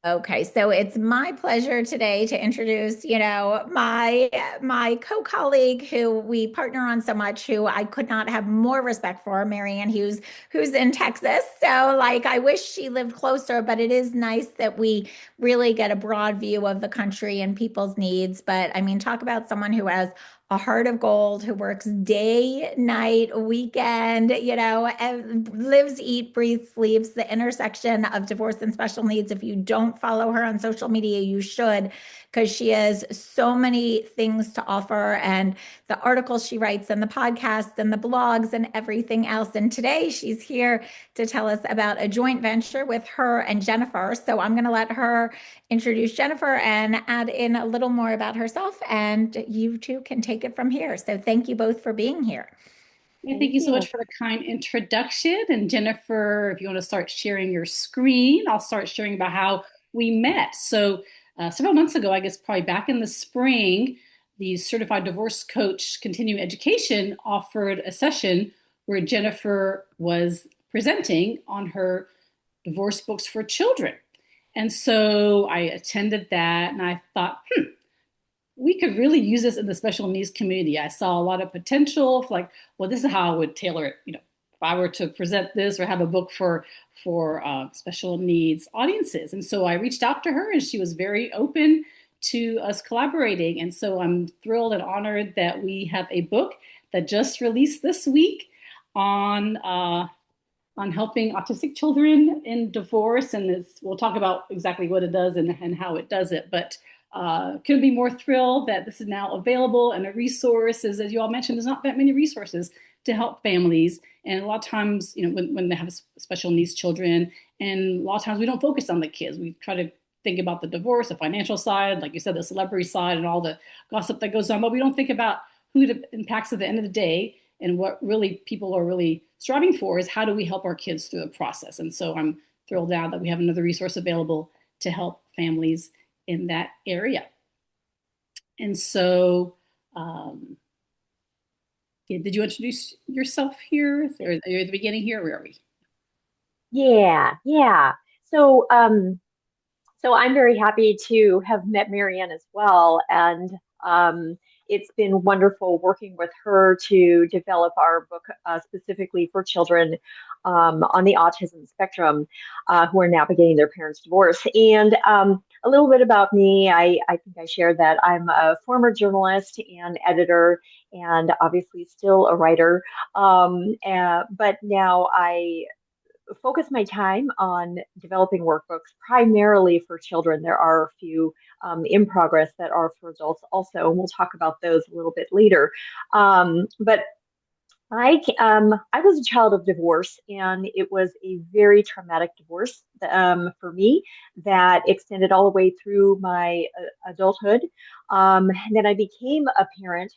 Okay, so it's my pleasure today to introduce, my co-colleague who we partner on so much, who I could not have more respect for, Mary Ann Hughes, who's in Texas. So, like, I wish she lived closer, but it is nice that we really get a broad view of the country and people's needs. But I mean, talk about someone who has a heart of gold, who works day, night, weekend, and lives, eat, breathes, sleeps the intersection of divorce and special needs. If you don't follow her on social media, you should, because she has so many things to offer, and the articles she writes and the podcasts and the blogs and everything else. And today she's here to tell us about a joint venture with her and Jennifer. So I'm going to let her introduce Jennifer and add in a little more about herself, and you two can take it from here. So thank you both for being here. Yeah, thank Thank you so you. much for the kind introduction. And Jennifer, if you want to start sharing your screen, I'll start sharing about how we met. Several months ago, I guess probably back in the spring, the Certified Divorce Coach Continuing Education offered a session where Jennifer was presenting on her divorce books for children. And so I attended that and I thought, we could really use this in the special needs community. I saw a lot of potential for like, well, this is how I would tailor it. If I were to present this or have a book for special needs audiences. And so I reached out to her, and she was very open to us collaborating. And so I'm thrilled and honored that we have a book that just released this week on on helping autistic children in divorce. And we'll talk about exactly what it does and how it does it. But couldn't be more thrilled that this is now available and a resource. As you all mentioned, there's not that many resources to help families. And a lot of times, when they have special needs children, and a lot of times we don't focus on the kids. We try to think about the divorce, the financial side, like you said, the celebrity side, and all the gossip that goes on, but we don't think about who it impacts at the end of the day. And what really people are really striving for is how do we help our kids through the process. And so I'm thrilled now that we have another resource available to help families in that area. And so, yeah, did you introduce yourself here? Or are you at the beginning here? Where are we? Yeah, yeah. So, so I'm very happy to have met Marianne as well, and it's been wonderful working with her to develop our book specifically for children on the autism spectrum who are navigating their parents' divorce. And a little bit about me, I think I shared that I'm a former journalist and editor, and obviously still a writer. But now I focus my time on developing workbooks primarily for children. There are a few in progress that are for adults also, and we'll talk about those a little bit later. But I was a child of divorce, and it was a very traumatic divorce for me that extended all the way through my adulthood. And then I became a parent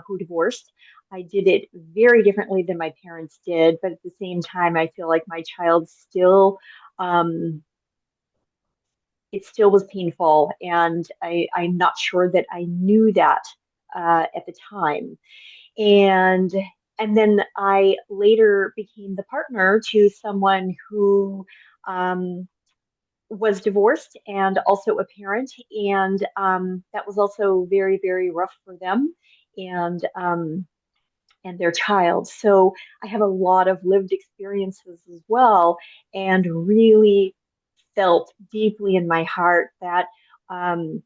who divorced. I did it very differently than my parents did, but at the same time, I feel like my child still, um, it still was painful, and I'm not sure that I knew that at the time. And and then I later became the partner to someone who was divorced and also a parent, and that was also very, very rough for them and their child. So I have a lot of lived experiences as well, and really felt deeply in my heart that um,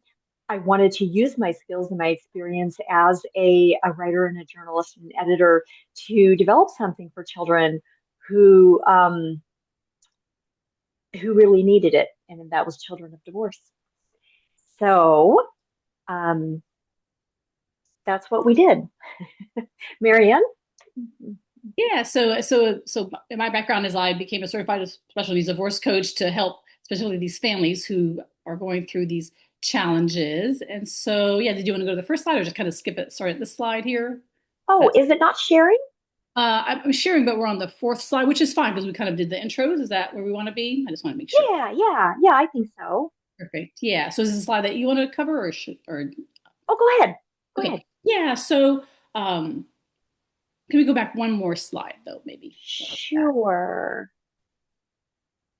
I wanted to use my skills and my experience as a writer and a journalist and editor to develop something for children who who really needed it, and that was children of divorce. So um, that's what we did. Marianne? Yeah, so my background is I became a certified special needs divorce coach to help especially these families who are going through these challenges. And so, yeah, did you want to go to the first slide or just kind of skip it? Start at this slide here. Oh, is it not sharing? I'm sharing, but we're on the fourth slide, which is fine because we kind of did the intros. Is that where we want to be? I just want to make sure. Yeah, I think so. Perfect. Yeah. So is this a slide that you want to cover or Oh, go ahead. Go okay. ahead. Yeah. So can we go back one more slide though, maybe? Sure.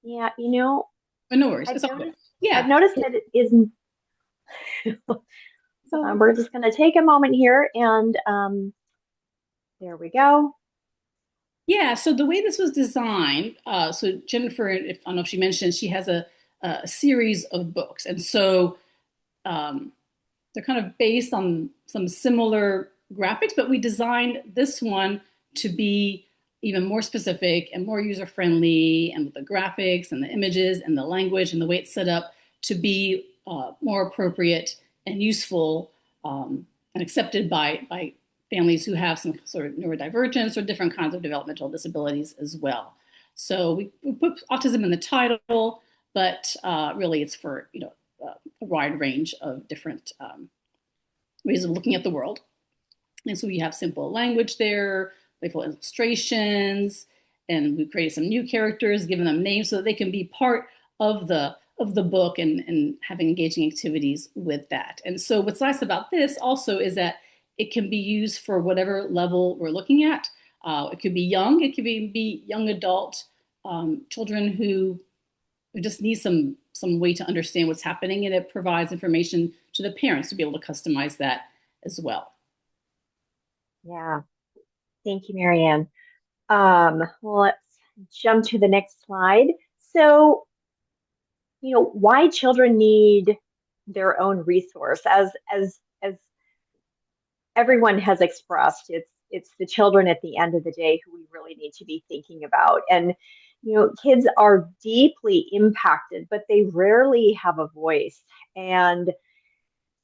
Yeah, But no worries. I've It's all noticed good. I've Yeah. noticed that it isn't. So We're just going to take a moment here and there we go. yeah, so the way this was designed, so Jennifer, if I don't know if she mentioned, she has a series of books, and so um, they're kind of based on some similar graphics, but we designed this one to be even more specific and more user friendly, and with the graphics and the images and the language and the way it's set up to be more appropriate and useful and accepted by families who have some sort of neurodivergence or different kinds of developmental disabilities as well. So we put autism in the title, but really it's for a wide range of different ways of looking at the world. And so we have simple language there, playful illustrations, and we created some new characters, given them names so that they can be part of the book and having engaging activities with that. And so what's nice about this also is that it can be used for whatever level we're looking at. It could be young, it could be young adult, children who just need some way to understand what's happening, and it provides information to the parents to be able to customize that as well. Yeah, thank you, Marianne. Well, let's jump to the next slide. So, why children need their own resource, as everyone has expressed, it's the children at the end of the day who we really need to be thinking about. And kids are deeply impacted, but they rarely have a voice. And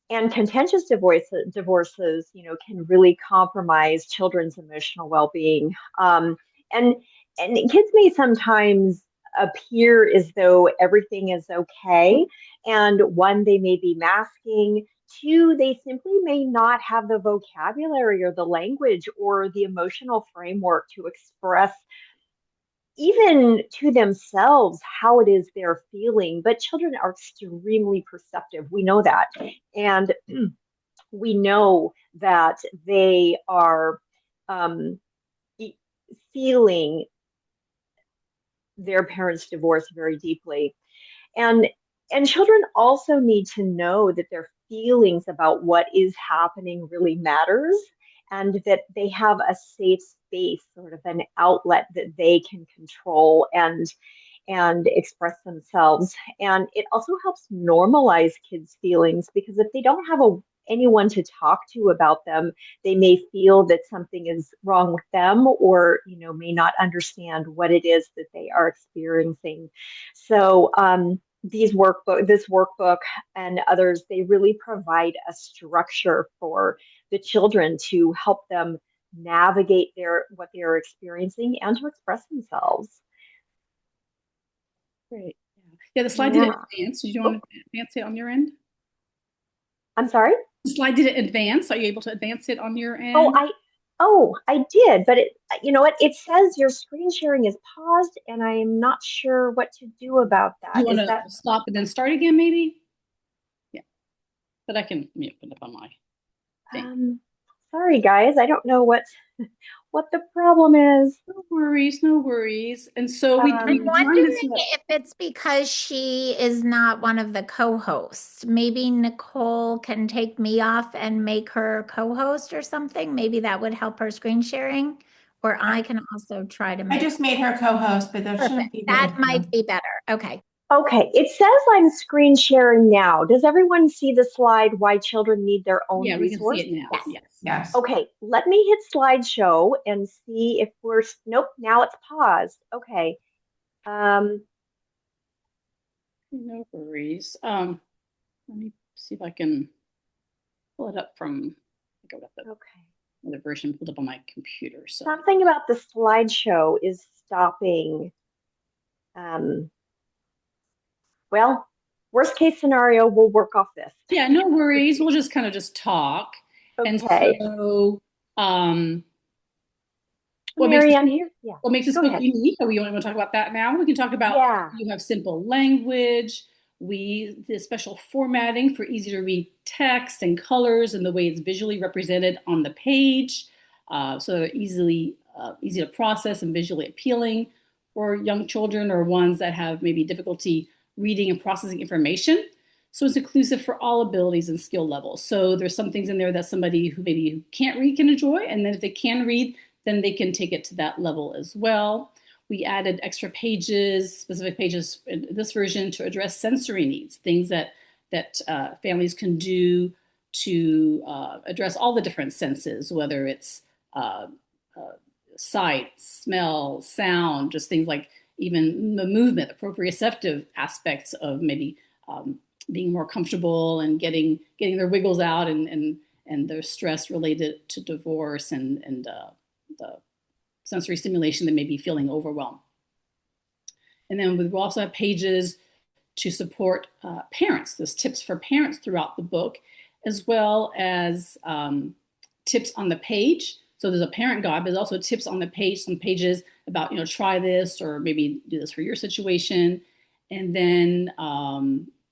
contentious divorces, can really compromise children's emotional well-being. And kids may sometimes appear as though everything is okay, and one, they may be masking. Two, they simply may not have the vocabulary or the language or the emotional framework to express even to themselves how it is they're feeling. But children are extremely perceptive. We know that. And we know that they are um, feeling their parents' divorce very deeply. And children also need to know that their feelings about what is happening really matters, and that they have a safe space, sort of an outlet that they can control and express themselves. And it also helps normalize kids' feelings, because if they don't have anyone to talk to about them, they may feel that something is wrong with them, or may not understand what it is that they are experiencing. So this workbook and others, they really provide a structure for the children to help them navigate what they are experiencing and to express themselves. Great. Yeah, the slide didn't Yeah. advance. Did you Oh, want to advance it on your end? I'm sorry. The slide didn't advance. Are you able to advance it on your Oh, end? I did, but you know what? It says your screen sharing is paused, and I am not sure what to do about You that. want Is to that stop and then start again, maybe? Yeah, but I can put it up on my thing. um sorry guys, I don't know what the problem is. No worries, no worries. And so I'm we Um designed wondering this so that, if it's because she is not one of the co-hosts. Maybe Nicole can take me off and make her co-host or something. Maybe that would help her screen sharing. Or I can also try to I make just made her co-host, but there perfect. shouldn't be that That issue. might be better. Okay. okay, it says I'm screen sharing now. Does everyone see the slide why children need their own yeah, we can see resource? it now. Yes. Yes. Yes. Okay, let me hit slideshow and see if nope, now it's paused. Okay. Um No worries. Let me see if I can pull it up from, I got the okay. other version pulled up on my computer. So Something about the slideshow is stopping. Um, well, worst case scenario, we'll work off this. yeah, no worries. We'll just kind of just talk. And Okay. so, um, what makes this Marianne here? Yeah. what makes this Go book ahead. unique? Are we want to talk about that now? We can talk about Yeah. you have simple language. We the special formatting for easy to read text and colors and the way it's visually represented on the page, so they're easy to process and visually appealing for young children or ones that have maybe difficulty reading and processing information. So it's inclusive for all abilities and skill levels. So there's some things in there that somebody who maybe can't read can enjoy, and then if they can read, then they can take it to that level as well. We added extra pages, specific pages in this version to address sensory needs, things that families can do to address all the different senses, whether it's uh, uh, sight, smell, sound, just things like even the movement, the proprioceptive aspects of maybe being more comfortable and getting their wiggles out and their stress related to divorce and the sensory stimulation that may be feeling overwhelmed. And then we will also have pages to support parents. There's tips for parents throughout the book, as well as tips on the page. So there's a parent guide, but there's also tips on the page, some pages about, try this or maybe do this for your situation. And then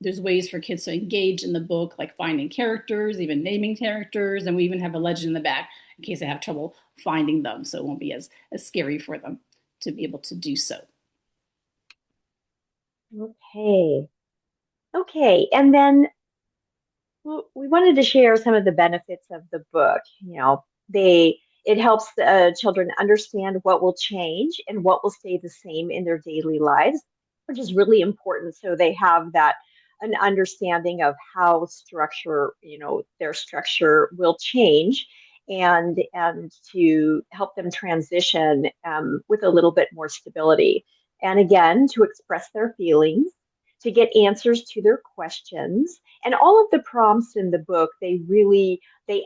there's ways for kids to engage in the book, like finding characters, even naming characters. And we even have a legend in the back in case they have trouble finding them. So it won't be as scary for them to be able to do so. Okay. Okay. And then we wanted to share some of the benefits of the book. It helps children understand what will change and what will stay the same in their daily lives, which is really important. So they have an understanding of how their structure will change and to help them transition with a little bit more stability. And again, to express their feelings, to get answers to their questions. And all of the prompts in the book, they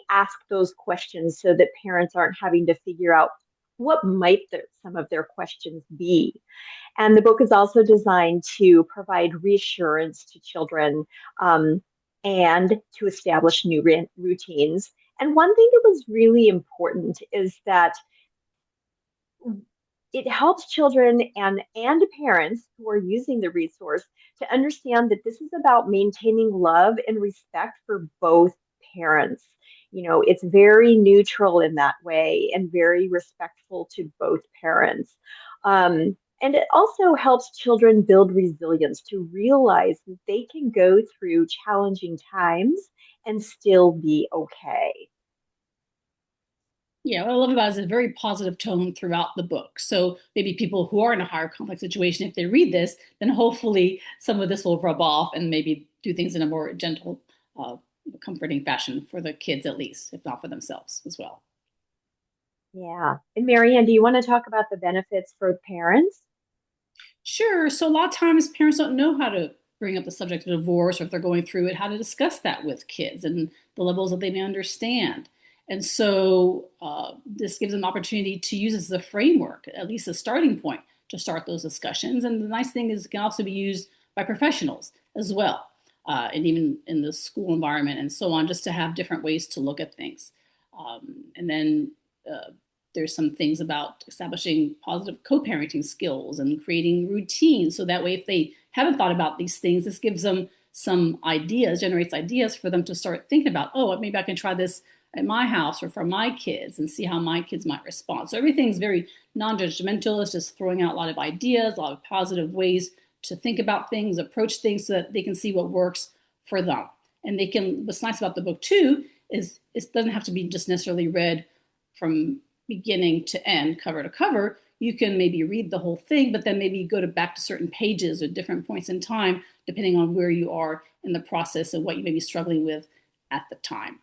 ask those questions so that parents aren't having to figure out what might some of their questions be. And the book is also designed to provide reassurance to children and to establish new routines. And one thing that was really important is that it helps children and parents who are using the resource to understand that this is about maintaining love and respect for both parents. It's very neutral in that way and very respectful to both parents. And it also helps children build resilience to realize that they can go through challenging times and still be okay. Yeah, what I love about it is a very positive tone throughout the book. So maybe people who are in a higher complex situation, if they read this, then hopefully some of this will rub off and maybe do things in a more gentle, comforting fashion for the kids at least, if not for themselves as well. Yeah. And Marianne, do you want to talk about the benefits for parents? Sure. So a lot of times parents don't know how to bring up the subject of divorce, or if they're going through it, how to discuss that with kids and the levels that they may understand. And so this gives them an opportunity to use this as a framework, at least a starting point to start those discussions. And the nice thing is it can also be used by professionals as well, and even in the school environment and so on, just to have different ways to look at things. And then there's some things about establishing positive co-parenting skills and creating routines. So that way, if they haven't thought about these things, this gives them some ideas, generates ideas for them to start thinking about, oh, maybe I can try this at my house or for my kids and see how my kids might respond. So everything's very non-judgmental. It's just throwing out a lot of ideas, a lot of positive ways to think about things, approach things so that they can see what works for them. And what's nice about the book too, is it doesn't have to be just necessarily read from beginning to end, cover to cover. You can maybe read the whole thing, but then maybe go back to certain pages or different points in time, depending on where you are in the process and what you may be struggling with at the time.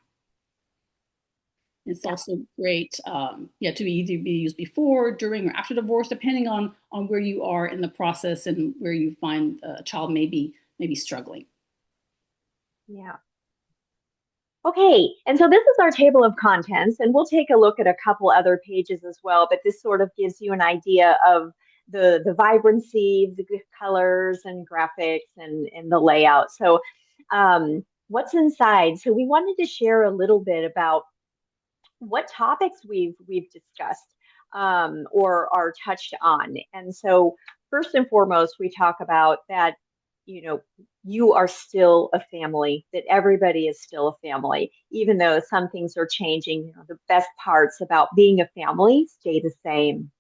It's also great, to either be used before, during, or after divorce, depending on where you are in the process and where you find a child may be struggling. Yeah. Okay, and so this is our table of contents, and we'll take a look at a couple other pages as well, but this sort of gives you an idea of the vibrancy, the colors and graphics and the layout. So what's inside? So we wanted to share a little bit about what topics we've discussed or are touched on. And so first and foremost, we talk about that, you are still a family, that everybody is still a family, even though some things are changing. The best parts about being a family stay the same.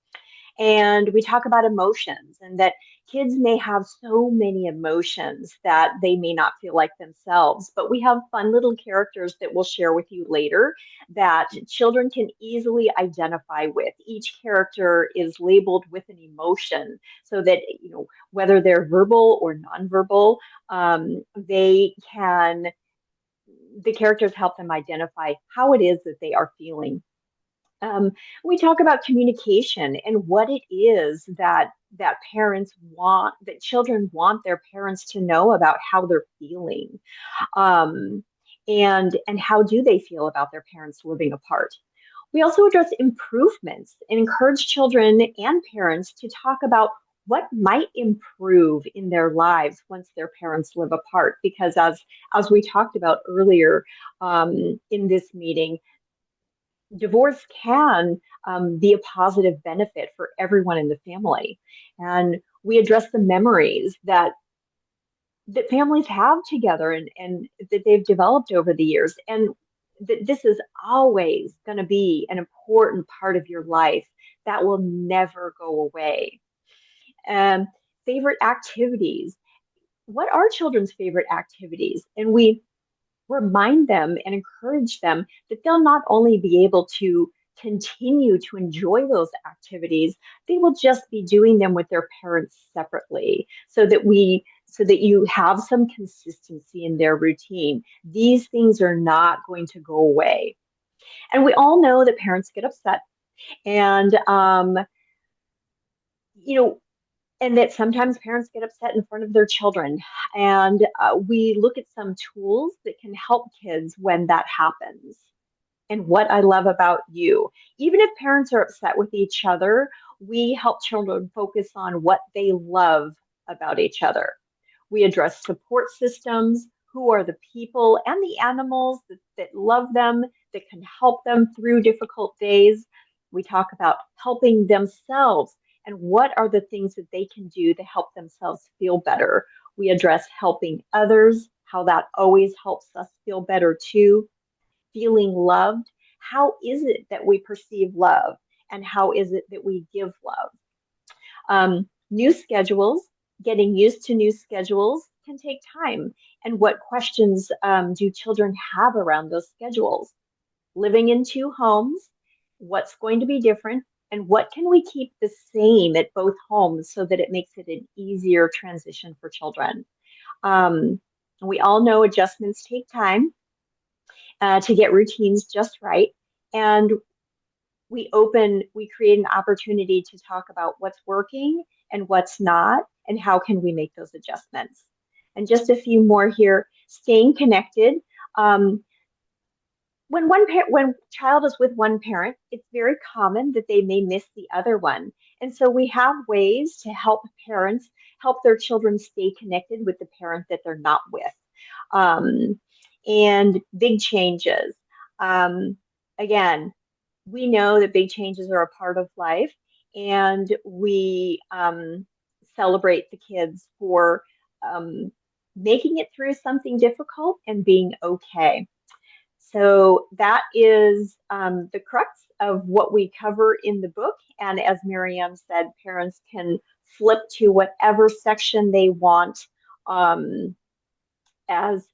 And we talk about emotions and that kids may have so many emotions that they may not feel like themselves. But we have fun little characters that we'll share with you later that children can easily identify with. Each character is labeled with an emotion so that, whether they're verbal or nonverbal, they can, the characters help them identify how it is that they are feeling. Um, we talk about communication and what it is that parents want, that children want their parents to know about how they're feeling, um, and how do they feel about their parents living apart. We also address improvements and encourage children and parents to talk about what might improve in their lives once their parents live apart. Because as we talked about earlier in this meeting, divorce can be a positive benefit for everyone in the family. And we address the memories that families have together and that they've developed over the years. And that this is always going to be an important part of your life that will never go away. Um, Favorite activities. What are children's favorite activities? And we remind them and encourage them that they'll not only be able to continue to enjoy those activities, they will just be doing them with their parents separately so that you have some consistency in their routine. These things are not going to go away. And we all know that parents get upset and you know and that sometimes parents get upset in front of their children. And we look at some tools that can help kids when that happens. And what I love about you, even if parents are upset with each other, we help children focus on what they love about each other. We address support systems, who are the people and the animals that love them, that can help them through difficult days. We talk about helping themselves and what are the things that they can do to help themselves feel better. We address helping others, how that always helps us feel better too. Feeling loved. How is it that we perceive love? And how is it that we give love? New schedules, getting used to new schedules can take time. And what questions do children have around those schedules? Living in two homes, what's going to be different? And what can we keep the same at both homes so that it makes it an easier transition for children? We all know adjustments take time to get routines just right. And we create an opportunity to talk about what's working and what's not, and how can we make those adjustments. And just a few more here, staying connected. Um, when child is with one parent, it's very common that they may miss the other one. And so we have ways to help parents help their children stay connected with the parent that they're not with. Um, and big changes. Again, we know that big changes are a part of life, and we celebrate the kids for um, making it through something difficult and being okay. So that is the crux of what we cover in the book. And as Miriam said, parents can flip to whatever section they want, um, as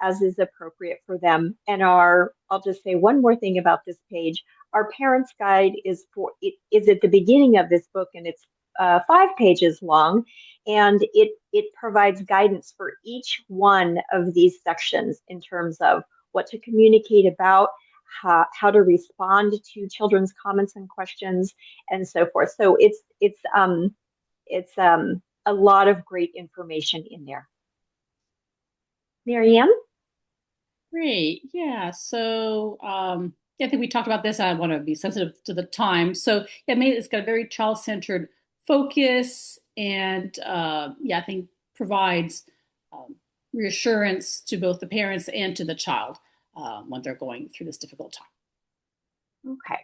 as is appropriate for them. And I'll just say one more thing about this page. Our parents guide is at the beginning of this book, and it's 5 pages long, and it provides guidance for each one of these sections in terms of what to communicate about, how to respond to children's comments and questions, and so forth. So it's a lot of great information in there. Marianne? Great. Yeah. So I think we talked about this. I want to be sensitive to the time. So yeah, maybe it's got a very child-centered focus, and yeah, I think provides um, reassurance to both the parents and to the child when they're going through this difficult time. Okay.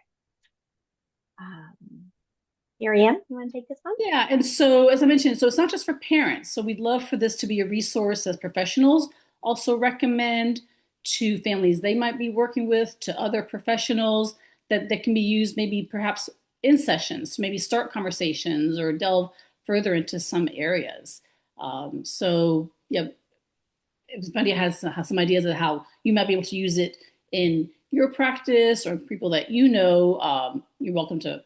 Marianne, you want to take this one? Yeah, and so as I mentioned, so it's not just for parents. So we'd love for this to be a resource as professionals also recommend to families they might be working with, to other professionals that can be used maybe perhaps in sessions to maybe start conversations or delve further into some areas. So yeah, if somebody has some ideas of how you might be able to use it in your practice or people that you know, you're welcome to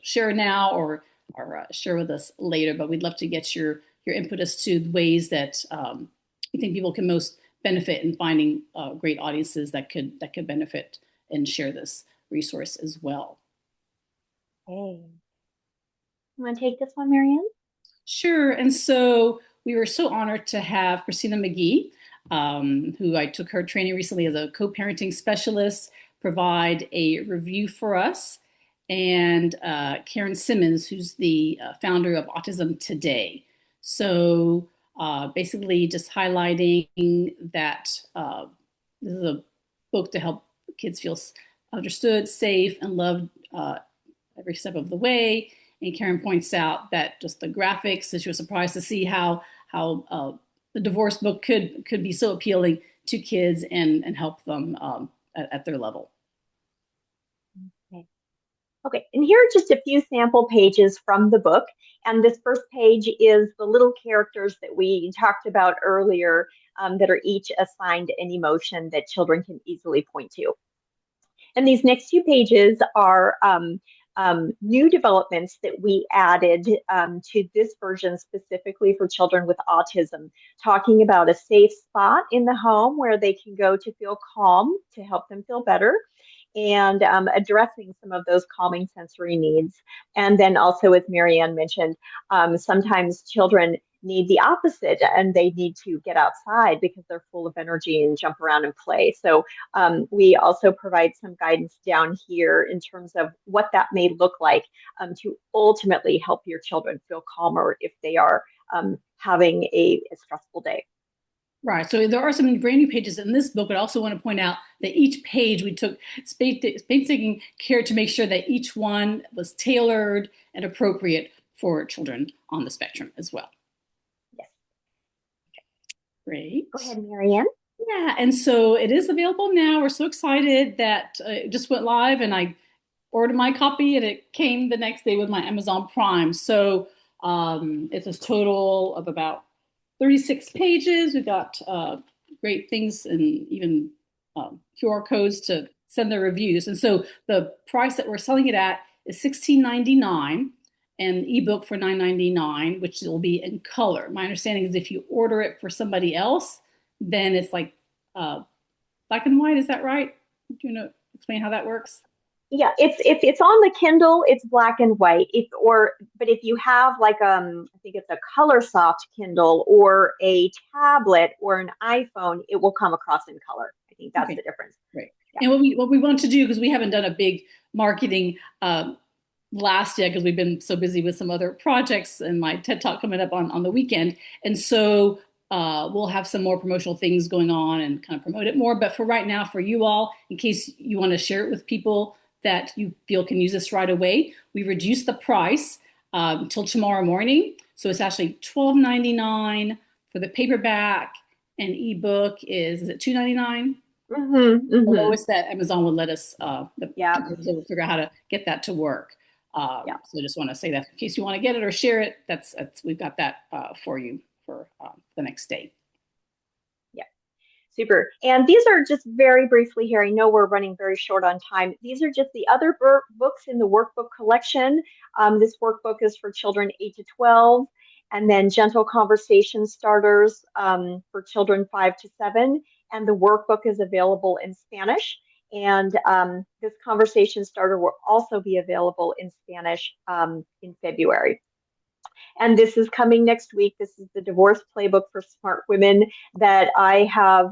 share now or share with us later. But we'd love to get your input as to ways that you think people can most benefit in finding great audiences that could benefit and share this resource as well. Hey, you want to take this one, Marianne? Sure. And so we were so honored to have Christina McGee, who I took her training recently as a co-parenting specialist, provide a review for us, and Karen Simmons, who's the founder of Autism Today. So basically just highlighting that this is a book to help kids feel understood, safe, and loved every step of the way. And Karen points out that just the graphics, that she was surprised to see how the divorce book could be so appealing to kids and help them at their level. Okay. Okay, and here are just a few sample pages from the book. And this first page is the little characters that we talked about earlier that are each assigned an emotion that children can easily point to. And these next two pages are new developments that we added to this version specifically for children with autism, talking about a safe spot in the home where they can go to feel calm to help them feel better, and addressing some of those calming sensory needs. And then also, as Marianne mentioned, sometimes children need the opposite and they need to get outside because they're full of energy and jump around and play. So we also provide some guidance down here in terms of what that may look like to ultimately help your children feel calmer if they are having a stressful day. Right. So there are some brand new pages in this book, but I also want to point out that each page we took painstaking care to make sure that each one was tailored and appropriate for children on the spectrum as well. Yes. Great. Go ahead, Marianne. Yeah, and so it is available now. We're so excited that it just went live, and I ordered my copy, and it came the next day with my Amazon Prime. So it's a total of about 36 pages. We've got great things and even QR codes to send their reviews. And so the price that we're selling it at is $16.99 and ebook for $9.99, which will be in color. My understanding is if you order it for somebody else, then it's like black and white. Is that right? Do you know explain how that works? Yeah, it's if it's on the Kindle, it's black and white. But if you have like I think it's a color soft Kindle or a tablet or an iPhone, it will come across in color. I think that's the difference. Right. Yeah. And what we want to do, because we haven't done a big marketing last year because we've been so busy with some other projects and my TED Talk coming up on the weekend. And so we'll have some more promotional things going on and kind of promote it more. But for right now, for you all, in case you want to share it with people that you feel can use this right away, we reduced the price until tomorrow morning. So it's actually $12.99 for the paperback, and ebook is it $2.99? The lowest that Amazon would let us figure out how to get that to work. So I just want to say that in case you want to get it or share it, that's we've got that for you for the next day. Yeah, super. And these are just very briefly here. I know we're running very short on time. These are just the other books in the workbook collection. This workbook is for children 8 to 12, and then gentle conversation starters for children 5 to 7. And the workbook is available in Spanish. And this conversation starter will also be available in Spanish in February. And this is coming next week. This is the Divorce Playbook for Smart Women that I have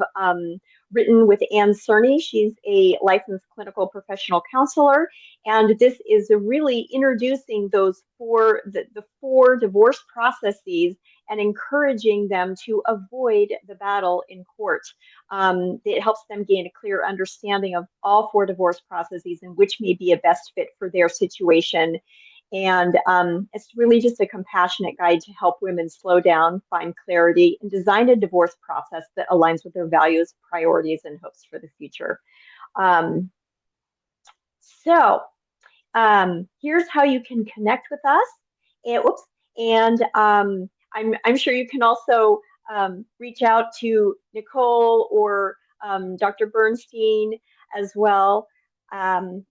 written with Ann Cerny. She's a licensed clinical professional counselor. And this is really introducing those the four divorce processes and encouraging them to avoid the battle in court. It helps them gain a clear understanding of all four divorce processes and which may be a best fit for their situation. And it's really just a compassionate guide to help women slow down, find clarity, and design a divorce process that aligns with their values, priorities, and hopes for the future. So Here's how you can connect with us. And, whoops, and I'm sure you can also reach out to Nicole or Dr. Bernstein as well, and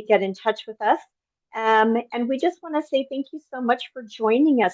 get in touch with us. And we just want to say thank you so much for joining us